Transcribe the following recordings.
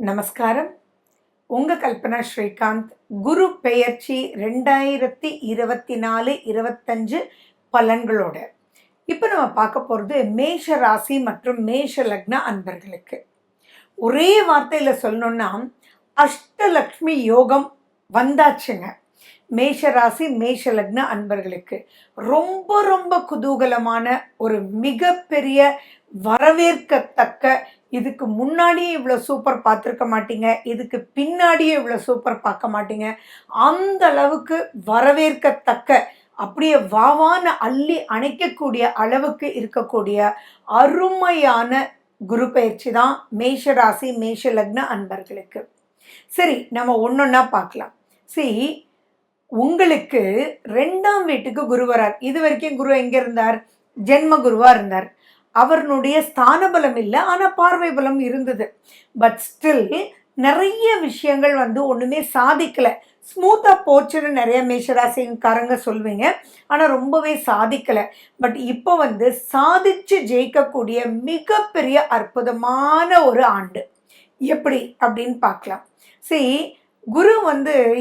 நமஸ்காரம். உங்கள் கல்பனா ஸ்ரீகாந்த். குரு பெயர்ச்சி 2024-25 பலன்களோட இப்போ நம்ம பார்க்க போகிறது மேஷ ராசி மற்றும் மேஷ லக்ன அன்பர்களுக்கு. ஒரே வார்த்தையில் சொல்லணும்னா அஷ்டலக்ஷ்மி யோகம் வந்தாச்சுங்க. மேஷ ராசி மேஷ லக்ன அன்பர்களுக்கு ரொம்ப ரொம்ப குதூகலமான ஒரு மிகப்பெரிய வரவேற்கத்தக்க, இதுக்கு முன்னாடியே இவ்வளோ சூப்பர் பார்த்துருக்க மாட்டீங்க, இதுக்கு பின்னாடியே இவ்வளோ சூப்பர் பார்க்க மாட்டீங்க, அந்த அளவுக்கு வரவேற்கத்தக்க, அப்படியே வாவான அள்ளி அணைக்கக்கூடிய அளவுக்கு இருக்கக்கூடிய அருமையான குரு பயிற்சி தான் மேஷ ராசி மேஷ லக்ன அன்பர்களுக்கு. சரி, நம்ம ஒன்றொன்னா பார்க்கலாம். சரி, உங்களுக்கு 2ஆம் வீட்டுக்கு குரு வரார். இது வரைக்கும் குரு எங்கே இருந்தார்? ஜென்ம குருவாக இருந்தார். அவருடைய ஸ்தான பலம் இல்லை, ஆனால் பார்வை பலம் இருந்தது. பட் ஸ்டில் நிறைய விஷயங்கள் ஒன்றுமே சாதிக்கலை. ஸ்மூத்தாக போச்சுன்னு நிறைய மேஷராசிக்காரங்க சொல்வீங்க, ஆனால் ரொம்பவே சாதிக்கலை. பட் இப்போ சாதிச்சு ஜெயிக்கக்கூடிய மிகப்பெரிய அற்புதமான ஒரு ஆண்டு. எப்படி அப்படின்னு பார்க்கலாம். சரி, குரு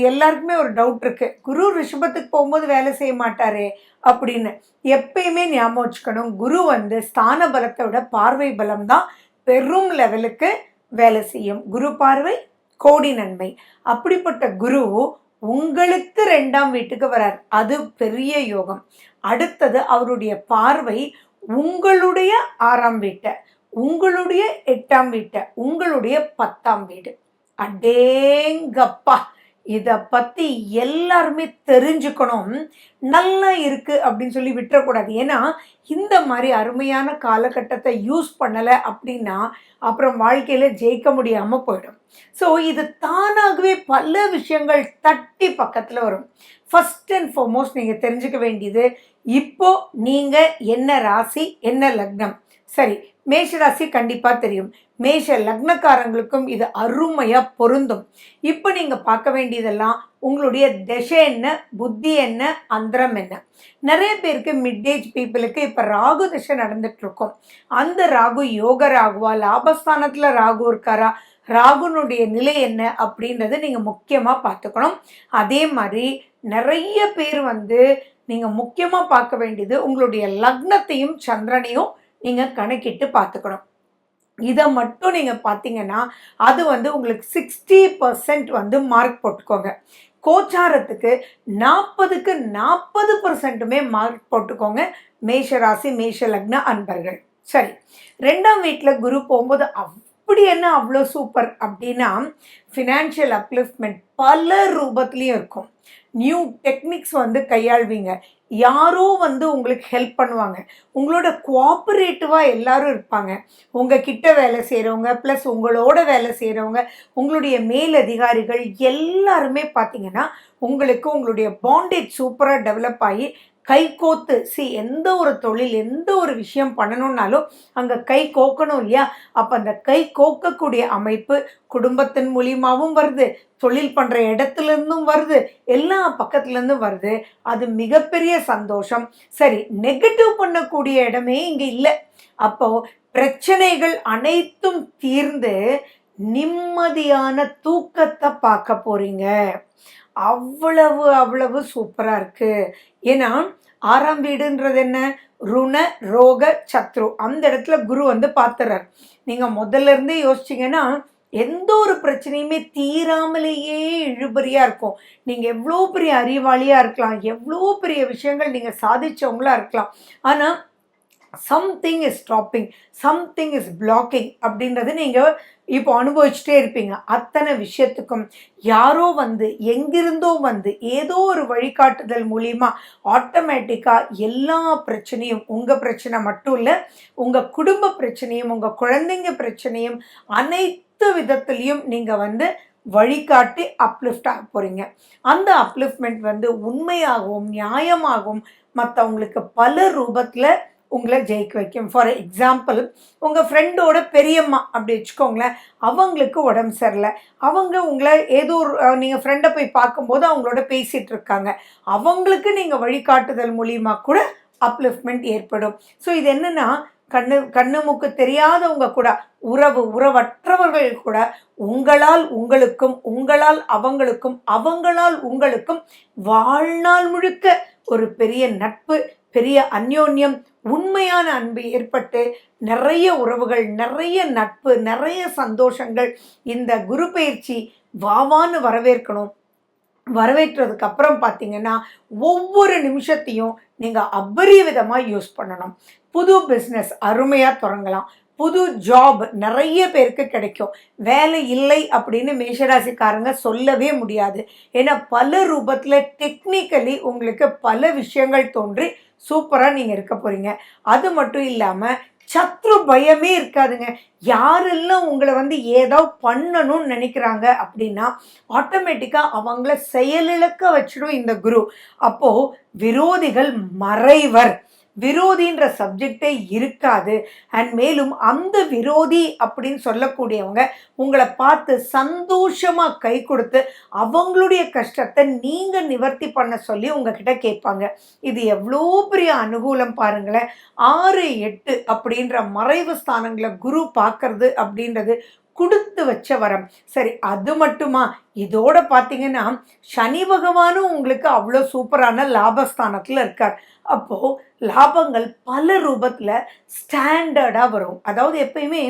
எல்லாருக்குமே ஒரு டவுட் இருக்குது, குரு ரிஷபத்துக்கு போகும்போது வேலை செய்ய மாட்டாரே அப்படின்னு. எப்பயுமே ஞாபகம் வச்சுக்கணும், குரு ஸ்தான பலத்தை விட பார்வை பலம் தான் பெரும் லெவலுக்கு வேலை செய்யும். குரு பார்வை கோடி நன்மை. அப்படிப்பட்ட குரு உங்களுக்கு 2ஆம் வீட்டுக்கு வரார், அது பெரிய யோகம். அடுத்தது அவருடைய பார்வை உங்களுடைய 6ஆம் வீட்டை, உங்களுடைய 8ஆம் வீட்டை, உங்களுடைய 10ஆம் வீடு. அடேங்கப்பா, இதை பற்றி எல்லாருமே தெரிஞ்சுக்கணும். நல்லா இருக்குது அப்படின்னு சொல்லி விட்டுறக்கூடாது. ஏன்னா இந்த மாதிரி அருமையான காலகட்டத்தை யூஸ் பண்ணலை அப்படின்னா அப்புறம் வாழ்க்கையில் ஜெயிக்க முடியாமல் போயிடும். ஸோ இது தானாகவே பல விஷயங்கள் தட்டி பக்கத்தில் வரும். ஃபஸ்ட் அண்ட் ஃபார்மோஸ்ட் நீங்கள் தெரிஞ்சுக்க வேண்டியது, இப்போ நீங்கள் என்ன ராசி என்ன லக்னம். சரி, மேஷ ராசி கண்டிப்பாக தெரியும். மேஷ லக்னக்காரங்களுக்கும் இது அருமையாக பொருந்தும். இப்போ நீங்கள் பார்க்க வேண்டியதெல்லாம் உங்களுடைய திசை என்ன, புத்தி என்ன, அந்தரம் என்ன. நிறைய பேருக்கு மிட்-ஏஜ் பீப்புளுக்கு இப்போ ராகு திசை நடந்துட்டுருக்கும். அந்த ராகு யோக ராகுவா, லாபஸ்தானத்தில் ராகு இருக்காரா, ராகுனுடைய நிலை என்ன அப்படின்றது நீங்கள் முக்கியமாக பார்த்துக்கணும். அதே மாதிரி நிறைய பேர் நீங்கள் முக்கியமாக பார்க்க வேண்டியது உங்களுடைய லக்னத்தையும் சந்திரனையும் நீங்கள் கணக்கிட்டு பார்த்துக்கணும். இதை மட்டும் நீங்கள் பார்த்தீங்கன்னா அது உங்களுக்கு 60% மார்க் போட்டுக்கோங்க. கோச்சாரத்துக்கு 40க்கு 40%மே மார்க் போட்டுக்கோங்க மேஷராசி மேஷ லக்ன அன்பர்கள். சரி, 2ஆம் வீட்டில் குரு போகும்போது அப்படி என்ன அவ்வளோ சூப்பர் அப்படின்னா, ஃபினான்ஷியல் அப்லிஃப்ட்மெண்ட் பல ரூபத்துலேயும் இருக்கும். நியூ டெக்னிக்ஸ் கையாள்வீங்க. யாரோ உங்களுக்கு ஹெல்ப் பண்ணுவாங்க. உங்களோட கோஆப்ரேட்டிவாக எல்லாரும் இருப்பாங்க. உங்கள் கிட்ட வேலை செய்கிறவங்க ப்ளஸ் உங்களோட வேலை செய்கிறவங்க, உங்களுடைய மேலதிகாரிகள் எல்லாருமே பார்த்தீங்கன்னா உங்களுக்கு உங்களுடைய பாண்டேஜ் சூப்பராக டெவலப் ஆகி கை கோத்து. எந்த ஒரு தொழில் எந்த ஒரு விஷயம் பண்ணணுன்னாலும் அங்கே கை கோக்கணும் இல்லையா? அப்போ அந்த கை கோக்கக்கூடிய அமைப்பு குடும்பத்தின் மூலியமாகவும் வருது, தொழில் பண்ணுற இடத்துலேருந்தும் வருது, எல்லா பக்கத்துலேருந்தும் வருது. அது மிகப்பெரிய சந்தோஷம். சரி, நெகட்டிவ் பண்ணக்கூடிய இடமே இங்கே இல்லை. அப்போது பிரச்சனைகள் அனைத்தும் தீர்ந்து நிம்மதியான தூக்கத்தை பார்க்க போகிறீங்க. அவ்வளவு அவ்வளவு சூப்பராக இருக்குது. ஏன்னா 6ஆம் வீடுன்றது என்ன? ருண ரோக சத்ரு. அந்த இடத்துல குரு பார்த்துறார். நீங்கள் முதல்ல இருந்தே யோசிச்சிங்கன்னா எந்த ஒரு பிரச்சனையுமே தீராமலேயே இழுபறியாக இருக்கும். நீங்கள் எவ்வளோ பெரிய அறிவாளியாக இருக்கலாம், எவ்வளோ பெரிய விஷயங்கள் நீங்கள் சாதிச்சவங்களாக இருக்கலாம், ஆனால் something is stopping, something is blocking அப்படின்றது நீங்கள் இப்போ அனுபவிச்சுட்டே இருப்பீங்க. அத்தனை விஷயத்துக்கும் யாரோ எங்கிருந்தோ ஏதோ ஒரு வழிகாட்டுதல் மூலிமா ஆட்டோமேட்டிக்காக எல்லா பிரச்சனையும், உங்கள் பிரச்சனை மட்டும் இல்லை, உங்கள் குடும்ப பிரச்சனையும் உங்கள் குழந்தைங்க பிரச்சனையும் அனைத்து விதத்துலேயும் நீங்கள் வழிகாட்டி அப்லிஃப்ட் ஆக போகிறீங்க. அந்த அப்லிஃப்ட்மெண்ட் உண்மையாகவும் நியாயமாகவும் மற்றவங்களுக்கு பல ரூபத்தில் உங்களை ஜெயிக்க வைக்கும். ஃபார் எக்ஸாம்பிள், உங்கள் ஃப்ரெண்டோட பெரியம்மா அப்படி வச்சுக்கோங்களேன், அவங்களுக்கு உடம்பு சரியில்லை, அவங்க உங்களை ஏதோ ஒரு நீங்கள் ஃப்ரெண்டை போய் பார்க்கும்போது அவங்களோட பேசிகிட்டு இருக்காங்க, அவங்களுக்கு நீங்கள் வழிகாட்டுதல் மூலியமாக கூட அப்லிஃப்ட்மெண்ட் ஏற்படும். ஸோ இது என்னென்னா கண்ணு மூக்கு தெரியாதவங்க கூட, உறவற்றவர்கள் கூட உங்களால் உங்களுக்கும், உங்களால் அவங்களுக்கும், அவங்களால் உங்களுக்கும் வாழ்நாள் முழுக்க ஒரு பெரிய நட்பு, பெரிய அந்யோன்யம், உண்மையான அன்பு ஏற்பட்டு நிறைய உறவுகள், நிறைய நட்பு, நிறைய சந்தோஷங்கள். இந்த குரு பயிற்சி வாவான்னு வரவேற்கணும். வரவேற்றதுக்கு அப்புறம் பார்த்தீங்கன்னா, ஒவ்வொரு நிமிஷத்தையும் நீங்கள் அபரிவிதமாக யூஸ் பண்ணணும். புது பிஸ்னஸ் அருமையாக தொடங்கலாம். புது ஜாப் நிறைய பேருக்கு கிடைக்கும். வேலை இல்லை அப்படின்னு மேஷராசிக்காரங்க சொல்லவே முடியாது. ஏன்னா பல ரூபத்தில் டெக்னிக்கலி உங்களுக்கு பல விஷயங்கள் தோன்றி சூப்பராக நீங்கள் இருக்க போகிறீங்க. அது மட்டும் இல்லாமல் சத்ரு பயமே இருக்காதுங்க. யாரெல்லாம் உங்களை ஏதோ பண்ணணும்னு நினைக்கிறாங்க அப்படின்னா ஆட்டோமேட்டிக்காக அவங்கள செயலிழக்க வச்சிடும் இந்த குரு. அப்போது விரோதிகள் மறைவர். விரோதின்ற சப்ஜெக்டே இருக்காது. அண்ட் மேலும் அந்த விரோதி அப்படின்னு சொல்லக்கூடியவங்க உங்களை பார்த்து சந்தோஷமாக கை கொடுத்து அவங்களுடைய கஷ்டத்தை நீங்கள் நிவர்த்தி பண்ண சொல்லி உங்ககிட்ட கேட்பாங்க. இது எவ்வளோ பெரிய அனுகூலம் பாருங்களேன். 6, 8 அப்படின்ற மறைவு ஸ்தானங்களை குரு பார்க்கறது அப்படின்றது கொடுத்து வச்ச வரம். சரி, அது மட்டுமா? இதோட பார்த்தீங்கன்னா சனி பகவானும் உங்களுக்கு அவ்வளோ சூப்பரான லாபஸ்தானத்தில் இருக்கார். அப்போது லாபங்கள் பல ரூபத்தில் ஸ்டாண்டர்டாக வரும். அதாவது எப்பயுமே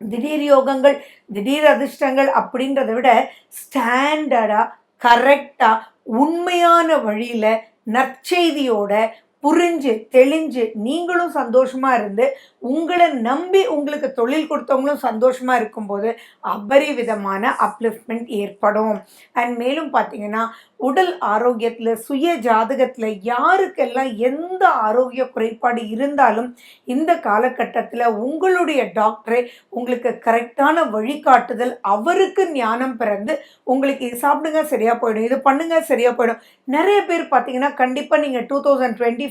திடீர் யோகங்கள், திடீர் அதிர்ஷ்டங்கள் அப்படின்றத விட ஸ்டாண்டர்டாக, கரெக்டாக, உண்மையான வழியில் நற்செய்தியோட புரிஞ்சு தெளிஞ்சு நீங்களும் சந்தோஷமாக இருந்து உங்களை நம்பி உங்களுக்கு தொழில் கொடுத்தவங்களும் சந்தோஷமாக இருக்கும்போது அபரிவிதமான அப்லிஃப்ட்மெண்ட் ஏற்படும். அண்ட் மேலும் பார்த்தீங்கன்னா உடல் ஆரோக்கியத்தில், சுய ஜாதகத்தில் யாருக்கெல்லாம் எந்த ஆரோக்கிய குறைபாடு இருந்தாலும் இந்த காலகட்டத்தில் உங்களுடைய டாக்டரை உங்களுக்கு கரெக்டான வழிகாட்டுதல், அவருக்கு ஞானம் பிறந்து உங்களுக்கு இது சாப்பிடுங்க சரியாக போயிடும், இது பண்ணுங்க சரியாக போயிடும். நிறைய பேர் பார்த்தீங்கன்னா கண்டிப்பாக நீங்கள் 2025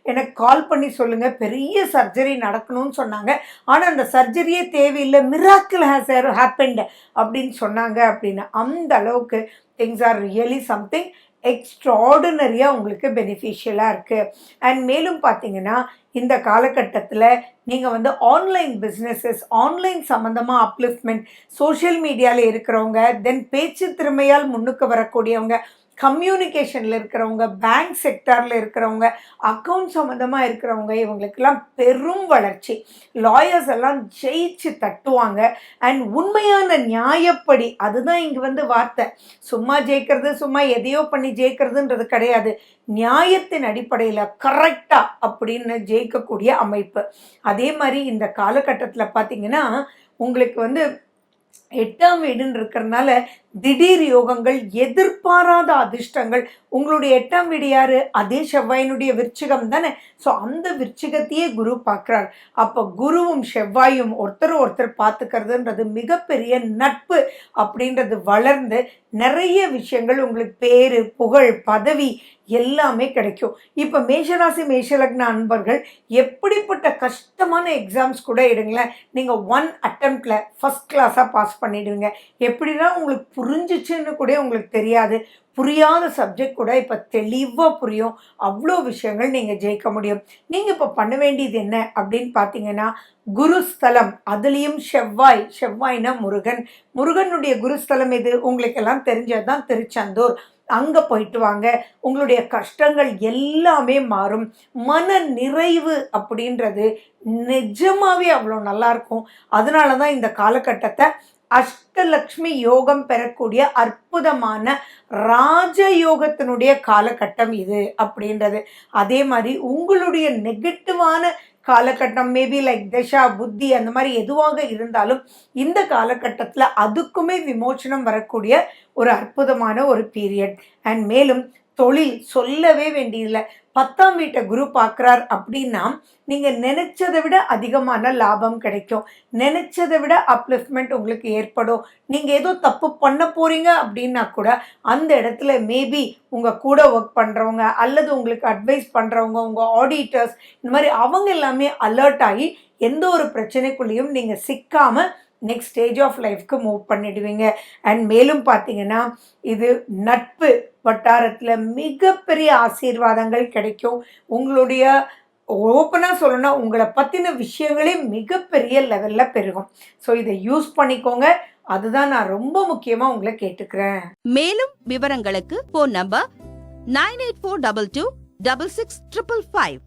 எனக்கு கால் பண்ணி சொல்லுங்கள், பெரிய சர்ஜரி நடக்கணும்னு சொன்னாங்க, ஆனால் அந்த சர்ஜரியே தேவையில்லை, மிராக்கிள் ஹேஸ் ஹேப்பன்ட் அப்படின்னு சொன்னாங்க. அப்படின்னு அந்த அளவுக்கு திங்ஸ் ஆர் ரியலி சம்திங் எக்ஸ்ட்ராடினரியாக உங்களுக்கு பெனிஃபிஷியலாக இருக்குது. அண்ட் மேலும் பார்த்தீங்கன்னா இந்த காலகட்டத்தில் நீங்கள் ஆன்லைன் பிஸ்னஸஸ், ஆன்லைன் சம்மந்தமாக அப்லிஃப்ட்மெண்ட், சோஷியல் மீடியாவில் இருக்கிறவங்க, தென் பேச்சு திறமையால் முன்னுக்கு வரக்கூடியவங்க, கம்யூனிகேஷனில் இருக்கிறவங்க, பேங்க் செக்டாரில் இருக்கிறவங்க, அக்கௌண்ட் சம்மந்தமாக இருக்கிறவங்க, இவங்களுக்கெல்லாம் பெரும் வளர்ச்சி. லாயர்ஸ் எல்லாம் ஜெயிச்சு தட்டுவாங்க. அண்ட் உண்மையான நியாயப்படி, அதுதான் இங்கே வார்த்தை. சும்மா ஜெயிக்கிறது, சும்மா எதையோ பண்ணி ஜெயிக்கிறதுன்றது கிடையாது. நியாயத்தின் அடிப்படையில் கரெக்டாக அப்படின்னு ஜெயிக்கக்கூடிய அமைப்பு. அதே மாதிரி இந்த காலகட்டத்தில் பார்த்தீங்கன்னா உங்களுக்கு 8ஆம் வீடுன்னு இருக்கிறதுனால திடீர் யோகங்கள், எதிர்பாராத அதிர்ஷ்டங்கள். உங்களுடைய 8ஆம் வீடு யாரு? அதே செவ்வாயினுடைய விருச்சிகம் தானே. ஸோ அந்த விருச்சிகத்தையே குரு பார்க்குறார். அப்போ குருவும் செவ்வாயும் ஒருத்தர் பார்த்துக்கிறதுன்றது மிகப்பெரிய நட்பு அப்படின்றது வளர்ந்து நிறைய விஷயங்கள் உங்களுக்கு பேரு, புகழ், பதவி எல்லாமே கிடைக்கும். இப்போ மேஷராசி மேஷலக்ன அன்பர்கள் எப்படிப்பட்ட கஷ்டமான எக்ஸாம்ஸ் கூட எடுங்களேன், நீங்கள் 1 அட்டெம்ப்டில் ஃபஸ்ட் கிளாஸாக பாஸ் பண்ணிடுவீங்க. எப்படின்னா உங்களுக்கு புரிஞ்சிச்சுன்னு கூட உங்களுக்கு தெரியாது. புரியாத சப்ஜெக்ட் கூட இப்போ தெளிவாக புரியும். அவ்வளோ விஷயங்கள் நீங்கள் ஜெயிக்க முடியும். நீங்கள் இப்போ பண்ண வேண்டியது என்ன அப்படின்னு பார்த்தீங்கன்னா, குருஸ்தலம், அதுலேயும் செவ்வாய்னா முருகனுடைய குருஸ்தலம் எது உங்களுக்கெல்லாம் தெரிஞ்சது தான் திருச்செந்தூர். அங்கே போயிட்டு வாங்க. உங்களுடைய கஷ்டங்கள் எல்லாமே மாறும். மன நிறைவு அப்படின்றது நிஜமாகவே அவ்வளோ நல்லாயிருக்கும். அதனால தான் இந்த காலகட்டத்தை அஷ்டலக்ஷ்மி யோகம் பெறக்கூடிய அற்புதமான ராஜயோகத்தினுடைய காலகட்டம் இது அப்படின்றது. அதே மாதிரி உங்களுடைய நெகட்டிவான காலகட்டம், மேபி லைக் தசா புத்தி அந்த மாதிரி எதுவாக இருந்தாலும் இந்த காலகட்டத்தில் அதுக்குமே விமோச்சனம் வரக்கூடிய ஒரு அற்புதமான ஒரு பீரியட். அண்ட் மேலும் தொழில் சொல்லவே வேண்டியதில்லை. 10ஆம் வீட்டை குரு பார்க்குறார் அப்படின்னா நீங்கள் நினைச்சதை விட அதிகமான லாபம் கிடைக்கும். நினைச்சதை விட அப்லிஃப்ட்மெண்ட் உங்களுக்கு ஏற்படும். நீங்கள் ஏதோ தப்பு பண்ண போகிறீங்க அப்படின்னா கூட அந்த இடத்துல மேபி உங்கள் கூட ஒர்க் பண்ணுறவங்க அல்லது உங்களுக்கு அட்வைஸ் பண்ணுறவங்க, உங்கள் ஆடிட்டர்ஸ், இந்த மாதிரி அவங்க எல்லாமே அலர்ட் ஆகி எந்த ஒரு பிரச்சனைக்குள்ளேயும் நீங்கள் சிக்காமல் நெக்ஸ்ட் ஸ்டேஜ் ஆஃப் லைஃப்க்கு மூவ் பண்ணிடுவீங்க. அண்ட் மேலும் பார்த்தீங்கன்னா இது நட்பு வட்டாரத்தில் மிகப்பெரிய ஆசீர்வாதங்கள் கிடைக்கும். உங்களுடைய ஓப்பனாக சொல்லணும்னா உங்களை பற்றின விஷயங்களே மிகப்பெரிய லெவலில் பெருகும். ஸோ இதை யூஸ் பண்ணிக்கோங்க. அதுதான் நான் ரொம்ப முக்கியமாக உங்களை கேட்டுக்கிறேன். மேலும் விவரங்களுக்கு ஃபோன் நம்பர் 9842266555.